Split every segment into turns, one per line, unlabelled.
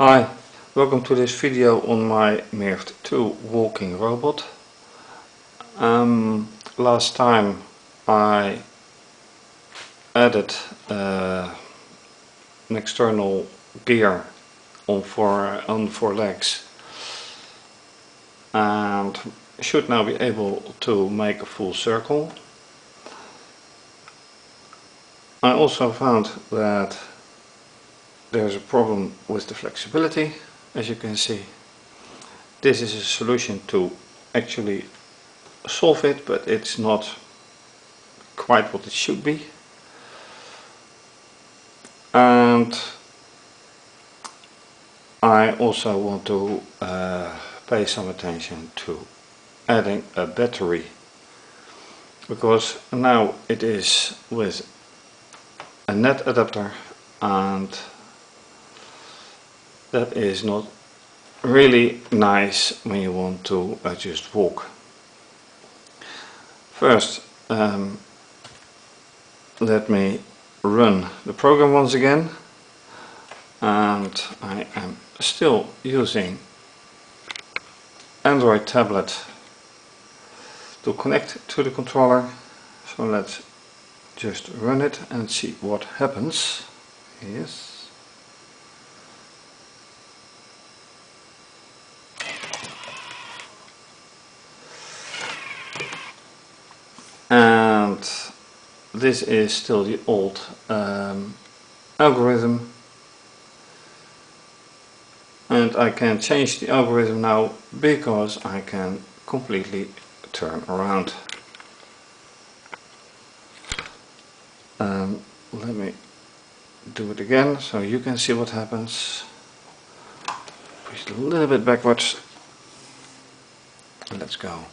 Hi, welcome to this video on my Mirft2 walking robot. Last time I added an external gear on four legs and should now be able to make a full circle. I also found that there's a problem with the flexibility, as you can see. This is a solution to actually solve it, but it's not quite what it should be. And I also want to pay some attention to adding a battery, because now it is with a net adapter and that is not really nice when you want to just walk. First, let me run the program once again, and I am still using Android tablet to connect to the controller. So let's just run it and see what happens. Yes. And this is still the old algorithm, and I can change the algorithm now because I can completely turn around. Let me do it again so you can see what happens. Push it a little bit backwards. Let's go.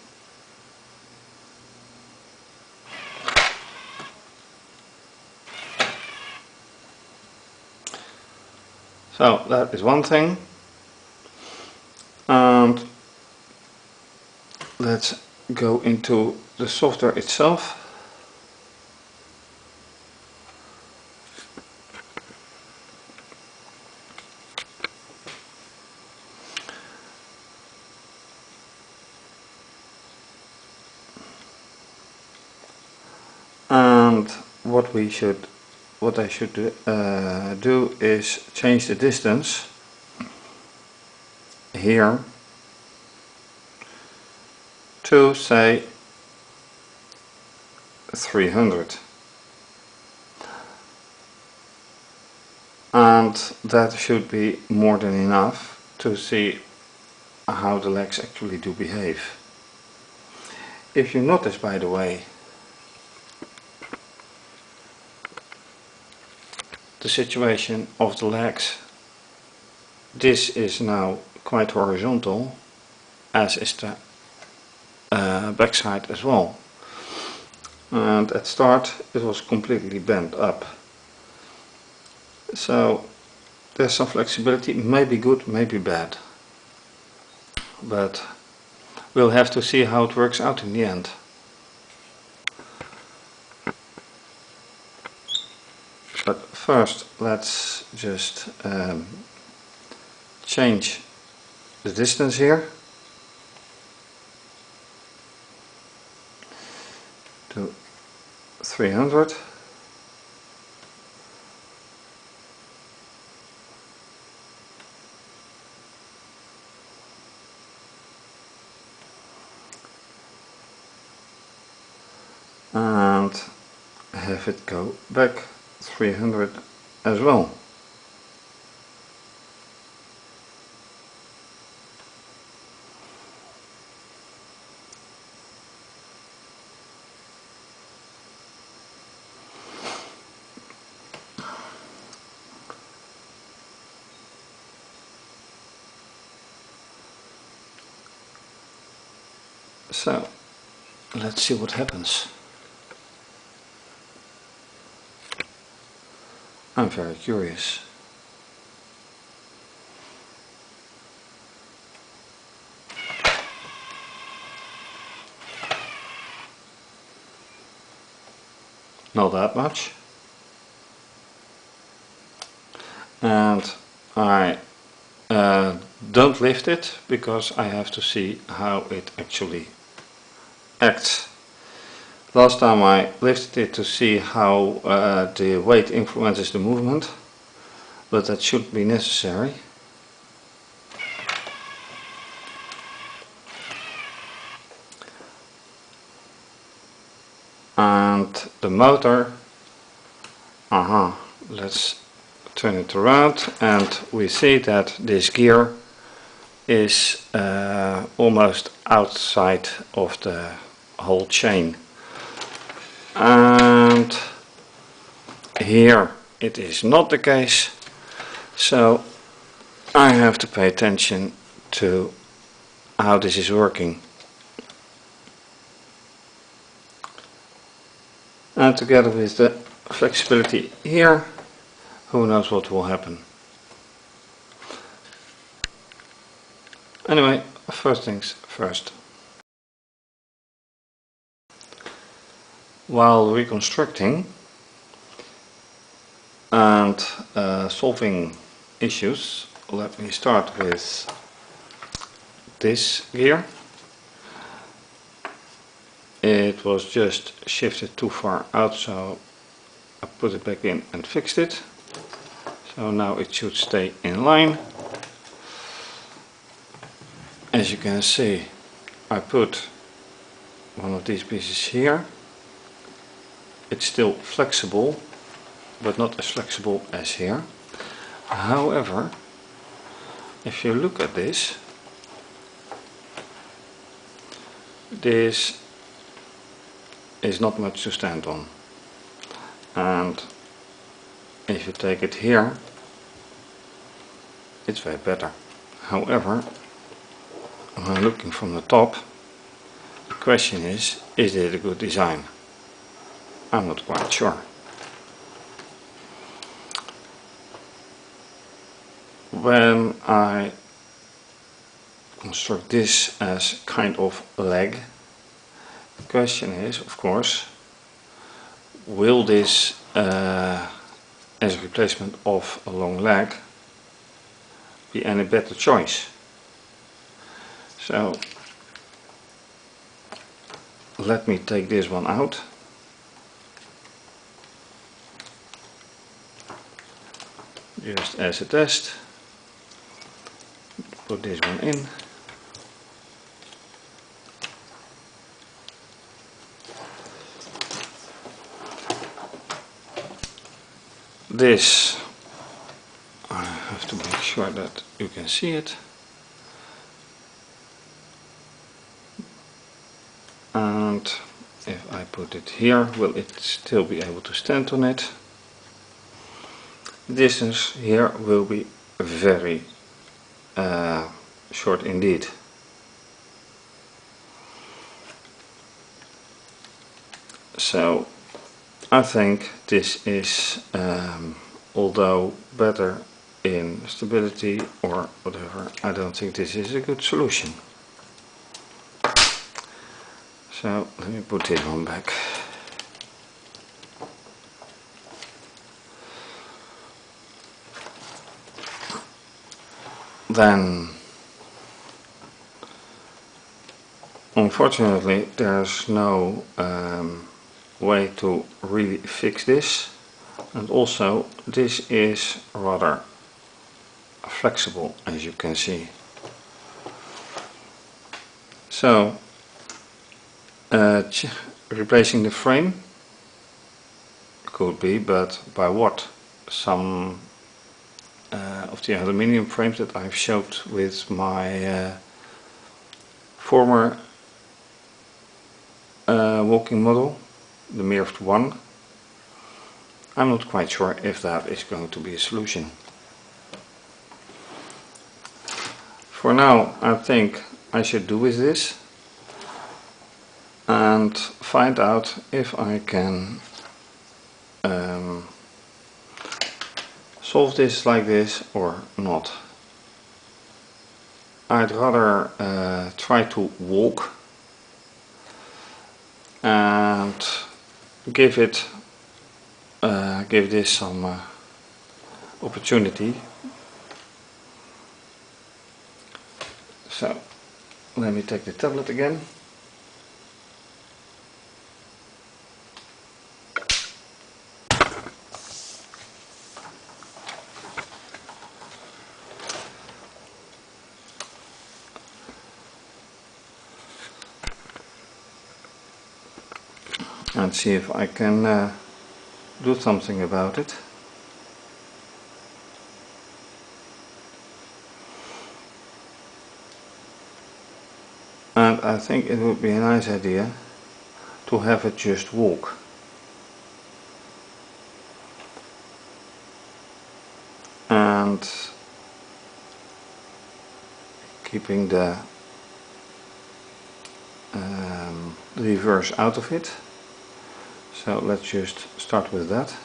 So that is one thing, and let's go into the software itself. And what I should do is change the distance here to, say, 300, and that should be more than enough to see how the legs actually do behave. If you notice, by the way, the situation of the legs, this is now quite horizontal, as is the backside as well, and at start it was completely bent up. So there's some flexibility, maybe good, maybe bad, but we'll have to see how it works out in the end. But first let's just change the distance here to 300. And have it go back 300 as well. So let's see what happens. I'm very curious. Not that much. And I don't lift it, because I have to see how it actually acts. Last time I lifted it to see how the weight influences the movement, but that shouldn't be necessary. And the motor, let's turn it around, and we see that this gear is almost outside of the whole chain, and here it is not the case, so I have to pay attention to how this is working. And together with the flexibility here, who knows what will happen. Anyway, first things first. While reconstructing and solving issues, let me start with this gear. It was just shifted too far out, so I put it back in and fixed it. So now it should stay in line. As you can see, I put one of these pieces here. It's still flexible, but not as flexible as here. However, if you look at this is not much to stand on, and if you take it here, it's way better. However, when looking from the top, the question is it a good design? I'm not quite sure. When I construct this as kind of leg, the question is, of course, will this as a replacement of a long leg be any better choice? So let me take this one out. Just as a test, put this one in. This, I have to make sure that you can see it. And if I put it here, will it still be able to stand on it? The distance here will be very short indeed. So I think this is, although better in stability or whatever, I don't think this is a good solution. So let me put this one back. Then, unfortunately, there's no way to really fix this, and also this is rather flexible, as you can see. So replacing the frame could be, but by what? Some of the aluminium frames that I've showed with my former walking model, the Mirft2. I'm not quite sure if that is going to be a solution. For now, I think I should do with this and find out if I can solve this like this or not. I'd rather try to walk and give this some opportunity So let me take the tablet again. And see if I can do something about it. And I think it would be a nice idea to have it just walk. And keeping the reverse out of it. So let's just start with that.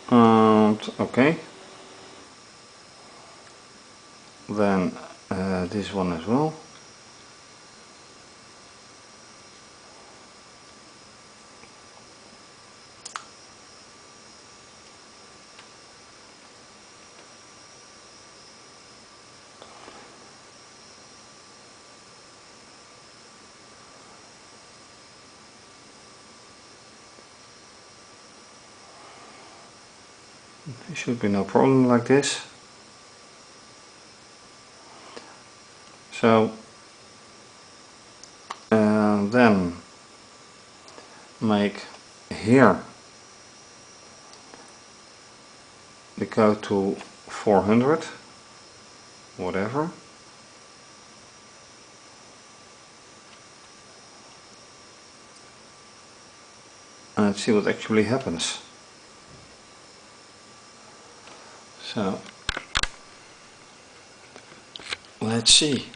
And okay. Then this one as well. There should be no problem like this. So then make here the code to 400, whatever. And see what actually happens. So let's see.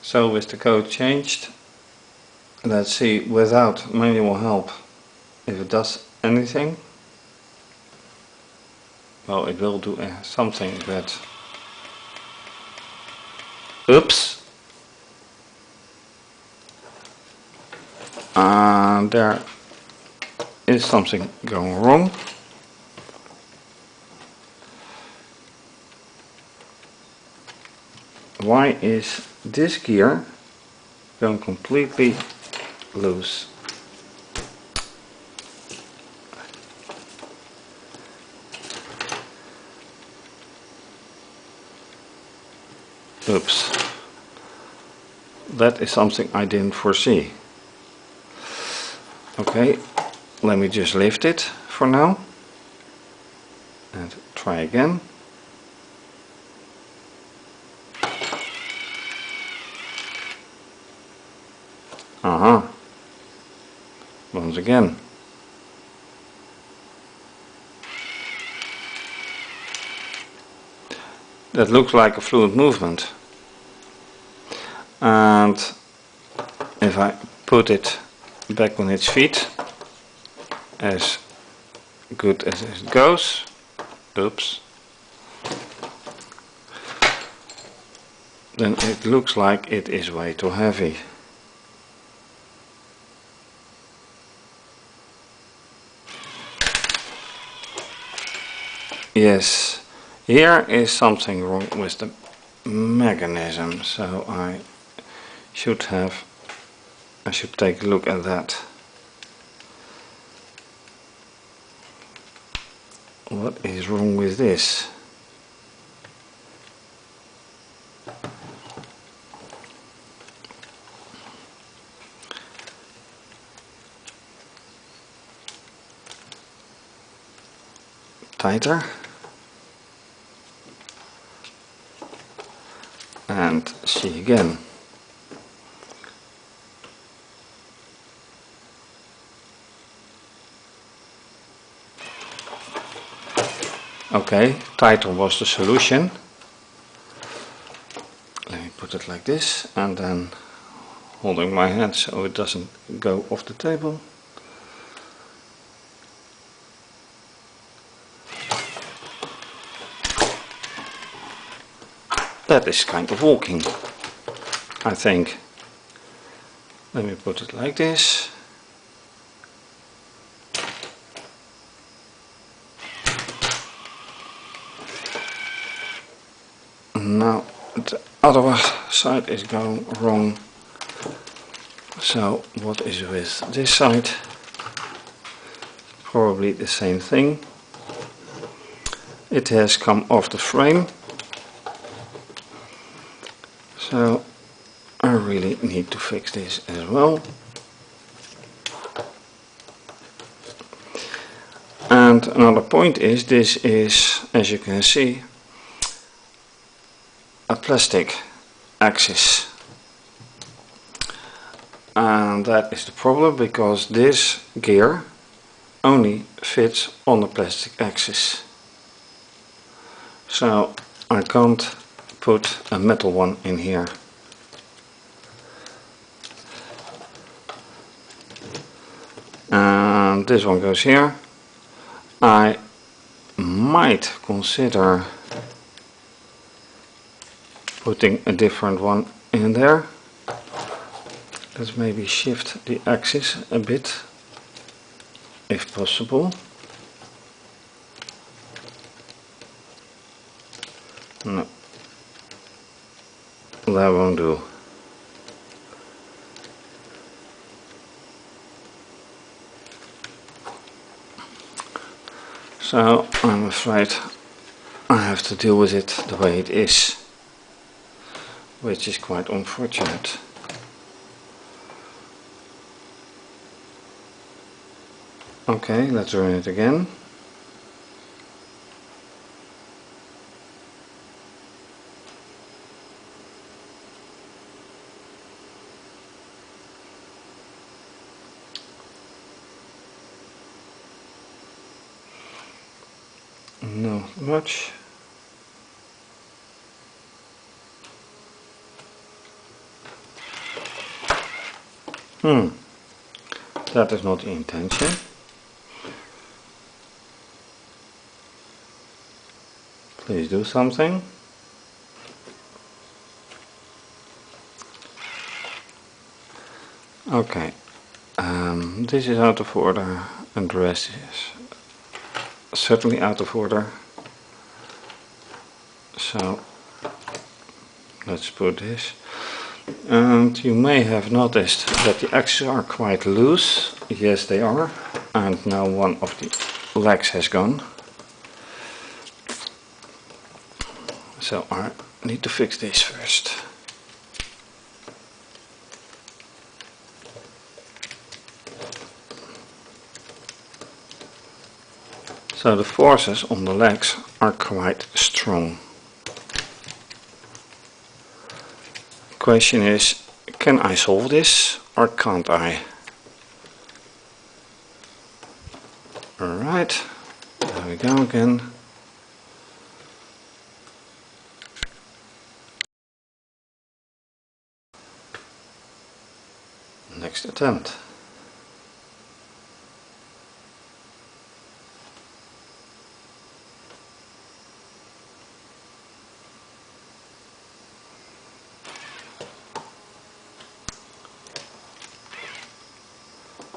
So with the code changed, let's see without manual help if it does anything. Well, it will do something, but oops, and there is something going wrong. Why is this gear going completely loose? Oops, that is something I didn't foresee. Okay, let me just lift it for now and try again. Once again. That looks like a fluid movement. And if I put it back on its feet, as good as it goes, oops, then it looks like it is way too heavy. Yes, here is something wrong with the mechanism, so I should take a look at that. What is wrong with this? Tighter. And see again. Okay, tighter was the solution. Let me put it like this and then holding my hand so it doesn't go off the table. that is kind of walking, I think. Let me put it like this. Now the other side is going wrong. So what is with this side? Probably the same thing. It has come off the frame. So I really need to fix this as well. And another point is, this is, as you can see, a plastic axis. And that is the problem, because this gear only fits on the plastic axis. So I can't put a metal one in here. And this one goes here. I might consider putting a different one in there. Let's maybe shift the axis a bit, if possible. No, that won't do. So I'm afraid I have to deal with it the way it is, which is quite unfortunate. Okay, let's run it again. Not much. That is not the intention. Please do something. Okay, this is out of order and the rest is certainly out of order. So let's put this. And you may have noticed that the axes are quite loose. Yes, they are. And now one of the legs has gone. So I need to fix this first. So the forces on the legs are quite strong. The question is, can I solve this or can't I? Alright, there we go again. Next attempt.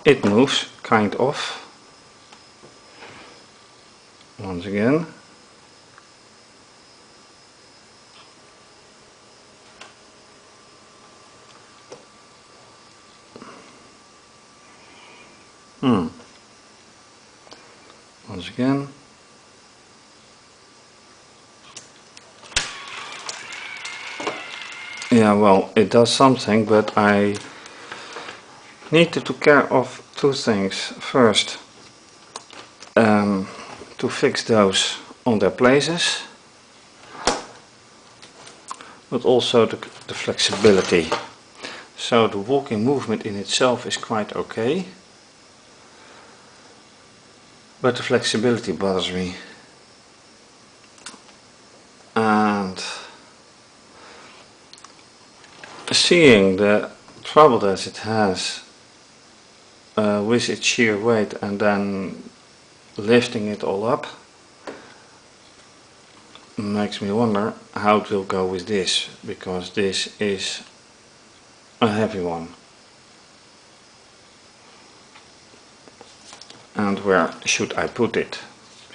It moves, kind of. Once again. Once again. Yeah, well, it does something, but I need to take care of two things. First, to fix those on their places, but also the flexibility. So the walking movement in itself is quite okay, but the flexibility bothers me. And seeing the trouble that it has with its sheer weight and then lifting it all up, makes me wonder how it will go with this, because this is a heavy one. And where should I put it?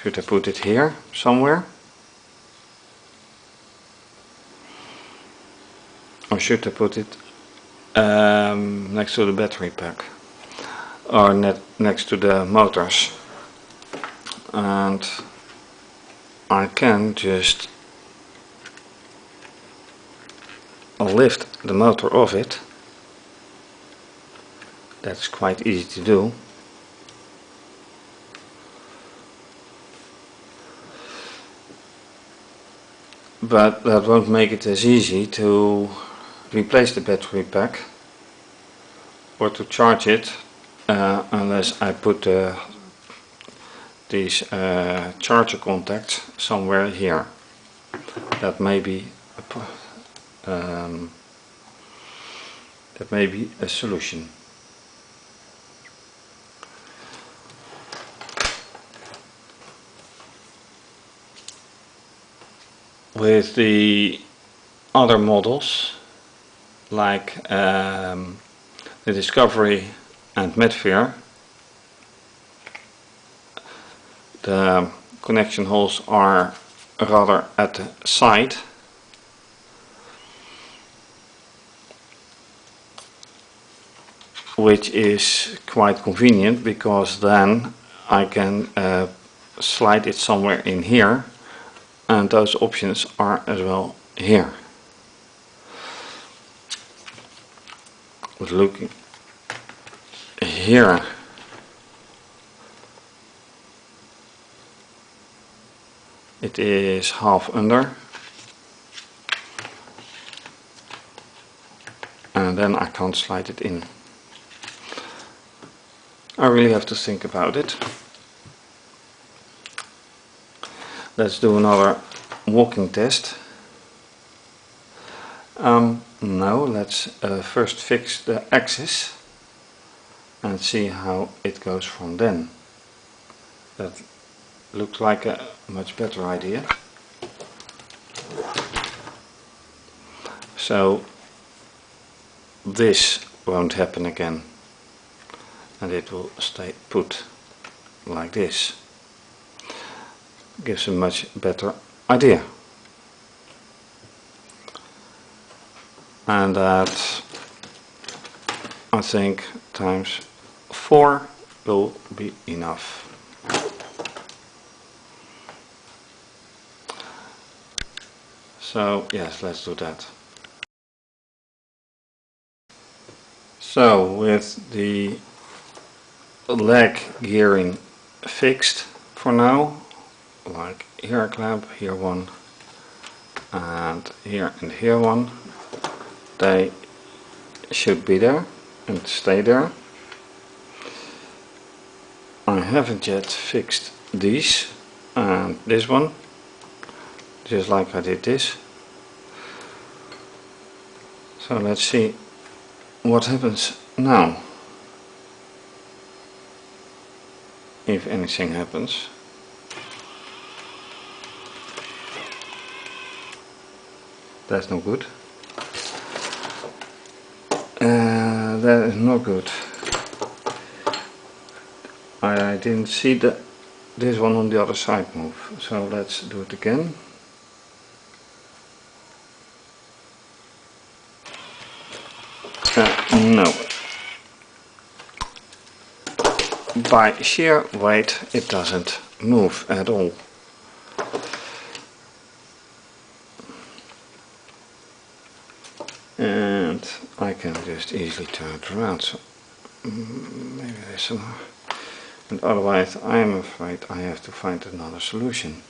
Should I put it here somewhere? Or should I put it next to the battery pack? Or next to the motors? And I can just lift the motor off it. That's quite easy to do. But that won't make it as easy to replace the battery pack or to charge it unless I put these charger contacts somewhere here. That may be a solution. With the other models, like the Discovery and Mirft2, the connection holes are rather at the side, which is quite convenient because then I can slide it somewhere in here, and those options are as well here. But looking here, it is half under, and then I can't slide it in. I really have to think about it. Let's do another walking test. No, let's first fix the axis and see how it goes from then. That looks like a much better idea. So this won't happen again, and it will stay put like this. Gives a much better idea. And that, I think, times 4 will be enough. So yes, let's do that. So with the leg gearing fixed for now, like here a clamp, here one, and here one, they should be there and stay there. I haven't yet fixed these and this one, just like I did this. So let's see what happens now, if anything happens. That's no good. That is not good. I didn't see this one on the other side move. So let's do it again. No. By sheer weight it doesn't move at all. And I can just easily turn it around, so maybe there's some, and otherwise I'm afraid I have to find another solution.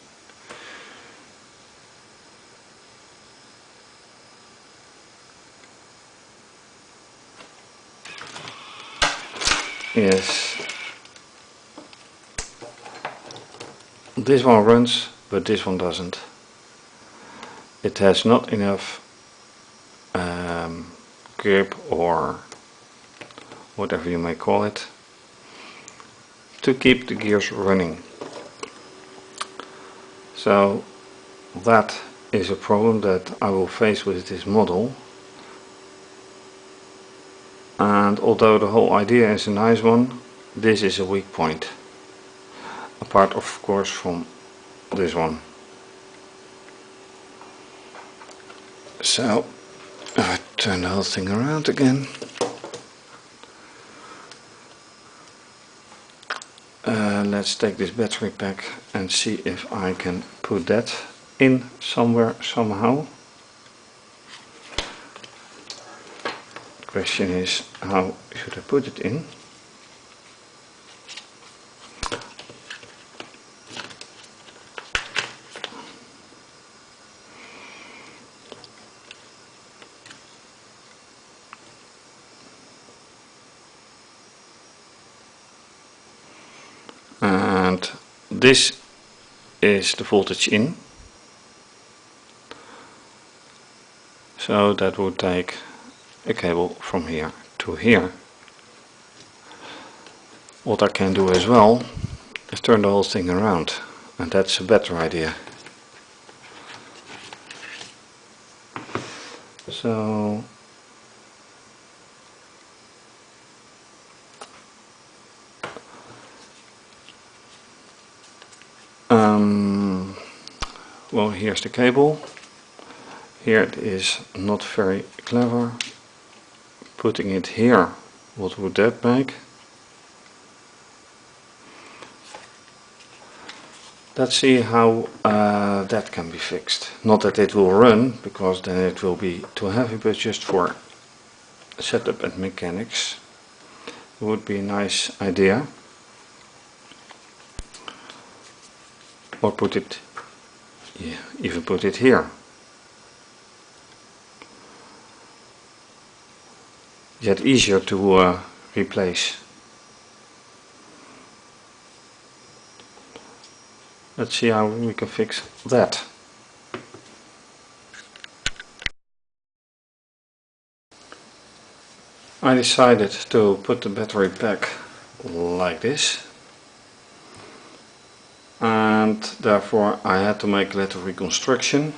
Yes, this one runs, but this one doesn't. It has not enough grip, or whatever you may call it, to keep the gears running. So that is a problem that I will face with this model. And although the whole idea is a nice one, this is a weak point. Apart of course from this one. So I turn the whole thing around again. Let's take this battery pack and see if I can put that in somewhere somehow. The question is, how should I put it in? And this is the voltage in, so that would take a cable from here to here. What I can do as well is turn the whole thing around, and that's a better idea. So well, here's the cable. Here it is not very clever. Putting it here, what would that make? Let's see how that can be fixed. Not that it will run, because then it will be too heavy, but just for setup and mechanics it would be a nice idea. Or put it, yeah, even put it here. Yet easier to replace. Let's see how we can fix that. I decided to put the battery pack like this, and therefore I had to make a little reconstruction.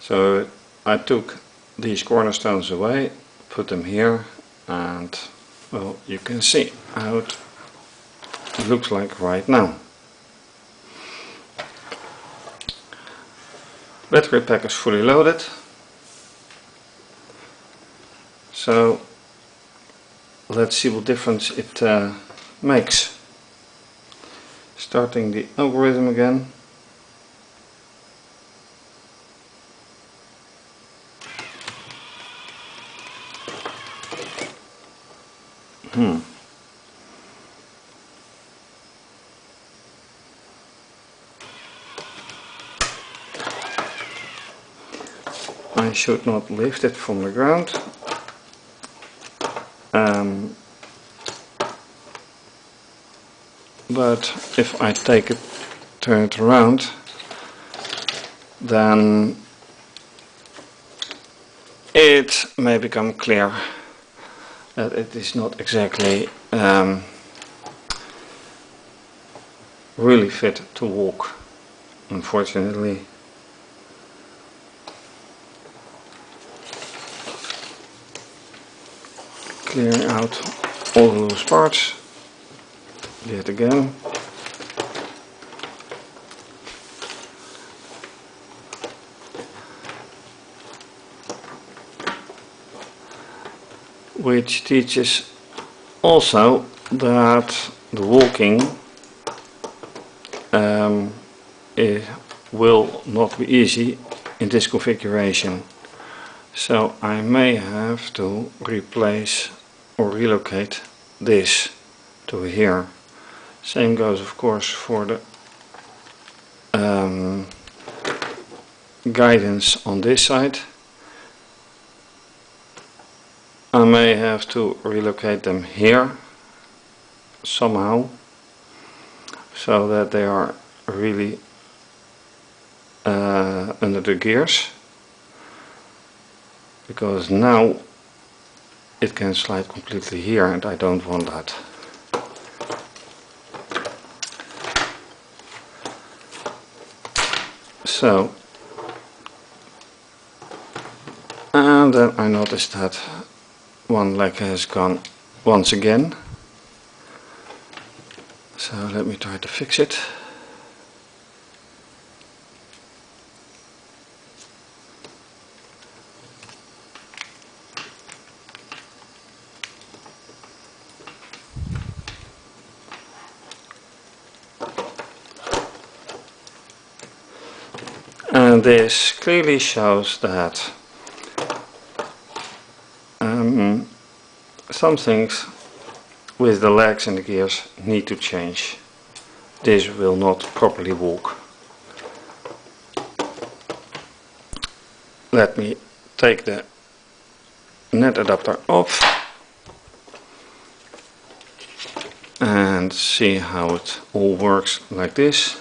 So I took these cornerstones away, put them here, and well, you can see how it looks like right now. Battery pack is fully loaded, so let's see what difference it makes. Starting the algorithm again. I should not lift it from the ground. But if I take it, turn it around, then it may become clear that it is not exactly really fit to walk, unfortunately. Clearing out all the loose parts yet again. Which teaches also that the walking it will not be easy in this configuration. So I may have to replace or relocate this to here. Same goes of course for the guidance on this side. I may have to relocate them here somehow, so that they are really under the gears, because now it can slide completely here and I don't want that. So, and then I noticed that one leg has gone once again. So let me try to fix it. And this clearly shows that some things with the legs and the gears need to change. This will not properly walk. Let me take the net adapter off and see how it all works like this.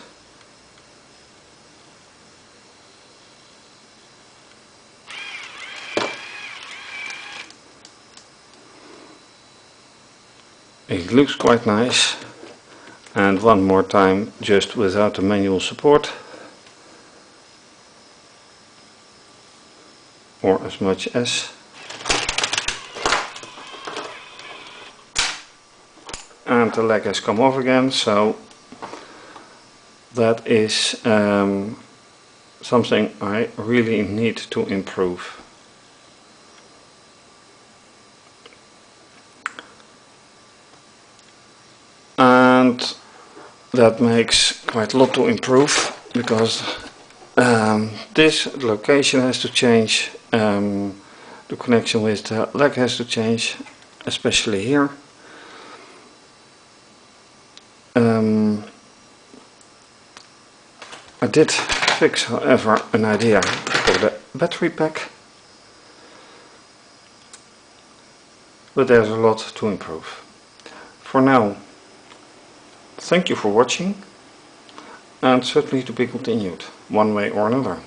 It looks quite nice, and one more time just without the manual support, or as much as, and the leg has come off again, so that is something I really need to improve. And that makes quite a lot to improve, because this location has to change, the connection with the leg has to change, especially here. I did fix, however, an idea for the battery pack, but there's a lot to improve. For now, thank you for watching, and certainly to be continued, one way or another.